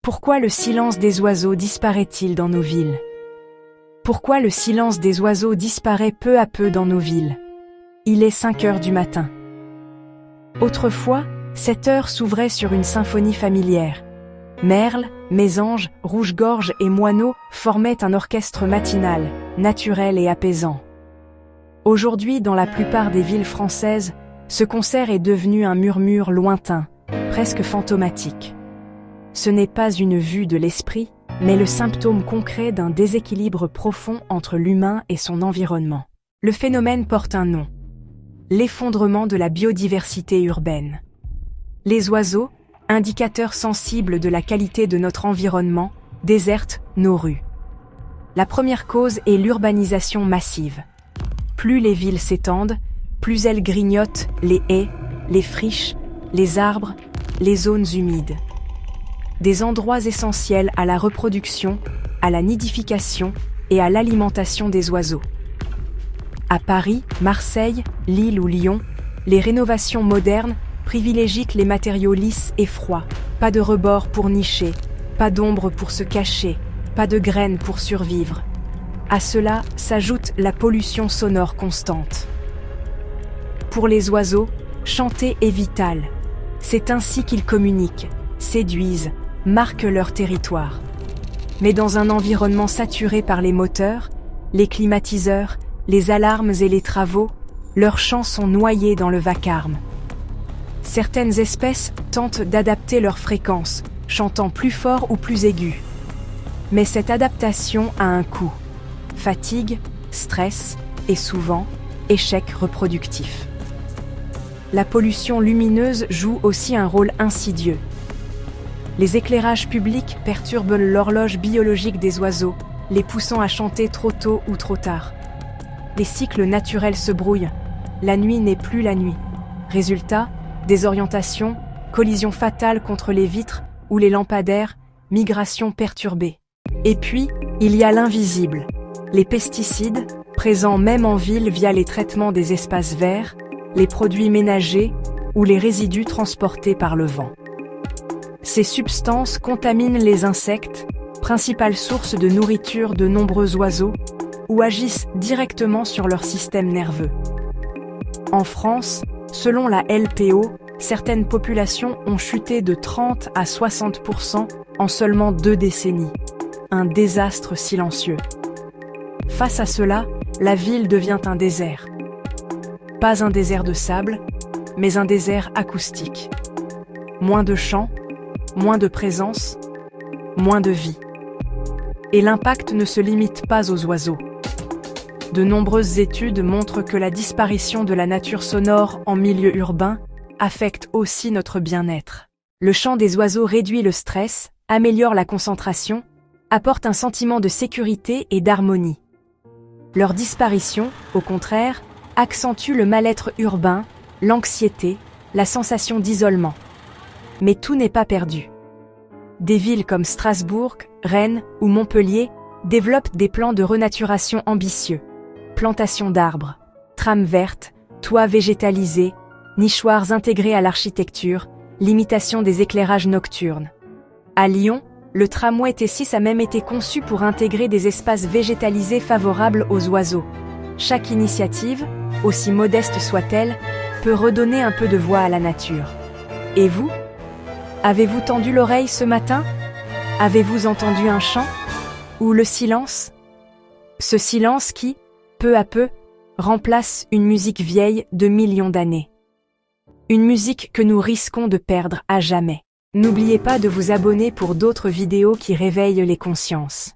Pourquoi le silence des oiseaux disparaît-il dans nos villes? Pourquoi le silence des oiseaux disparaît peu à peu dans nos villes? Il est 5 heures du matin. Autrefois, cette heure s'ouvrait sur une symphonie familière. Merles, mésanges, rouge-gorge et moineaux formaient un orchestre matinal, naturel et apaisant. Aujourd'hui, dans la plupart des villes françaises, ce concert est devenu un murmure lointain, presque fantomatique. Ce n'est pas une vue de l'esprit, mais le symptôme concret d'un déséquilibre profond entre l'humain et son environnement. Le phénomène porte un nom: l'effondrement de la biodiversité urbaine. Les oiseaux, indicateurs sensibles de la qualité de notre environnement, désertent nos rues. La première cause est l'urbanisation massive. Plus les villes s'étendent, plus elles grignotent les haies, les friches, les arbres, les zones humides. Des endroits essentiels à la reproduction, à la nidification et à l'alimentation des oiseaux. À Paris, Marseille, Lille ou Lyon, les rénovations modernes privilégient les matériaux lisses et froids. Pas de rebord pour nicher, pas d'ombre pour se cacher, pas de graines pour survivre. À cela s'ajoute la pollution sonore constante. Pour les oiseaux, chanter est vital. C'est ainsi qu'ils communiquent, séduisent, marquent leur territoire. Mais dans un environnement saturé par les moteurs, les climatiseurs, les alarmes et les travaux, leurs chants sont noyés dans le vacarme. Certaines espèces tentent d'adapter leur fréquence, chantant plus fort ou plus aigu. Mais cette adaptation a un coût: fatigue, stress et souvent, échec reproductif. La pollution lumineuse joue aussi un rôle insidieux. Les éclairages publics perturbent l'horloge biologique des oiseaux, les poussant à chanter trop tôt ou trop tard. Les cycles naturels se brouillent. La nuit n'est plus la nuit. Résultat, désorientation, collision fatale contre les vitres ou les lampadaires, migration perturbée. Et puis, il y a l'invisible. Les pesticides, présents même en ville via les traitements des espaces verts, les produits ménagers ou les résidus transportés par le vent. Ces substances contaminent les insectes, principale source de nourriture de nombreux oiseaux, ou agissent directement sur leur système nerveux. En France, selon la LPO, certaines populations ont chuté de 30 à 60% en seulement 2 décennies. Un désastre silencieux. Face à cela, la ville devient un désert. Pas un désert de sable, mais un désert acoustique. Moins de chants, moins de présence, moins de vie. Et l'impact ne se limite pas aux oiseaux. De nombreuses études montrent que la disparition de la nature sonore en milieu urbain affecte aussi notre bien-être. Le chant des oiseaux réduit le stress, améliore la concentration, apporte un sentiment de sécurité et d'harmonie. Leur disparition, au contraire, accentue le mal-être urbain, l'anxiété, la sensation d'isolement. Mais tout n'est pas perdu. Des villes comme Strasbourg, Rennes ou Montpellier développent des plans de renaturation ambitieux. Plantation d'arbres, trames vertes, toits végétalisés, nichoirs intégrés à l'architecture, limitation des éclairages nocturnes. À Lyon, le tramway T6 a même été conçu pour intégrer des espaces végétalisés favorables aux oiseaux. Chaque initiative, aussi modeste soit-elle, peut redonner un peu de voix à la nature. Et vous? Avez-vous tendu l'oreille ce matin? Avez-vous entendu un chant? Ou le silence? Ce silence qui, peu à peu, remplace une musique vieille de millions d'années. Une musique que nous risquons de perdre à jamais. N'oubliez pas de vous abonner pour d'autres vidéos qui réveillent les consciences.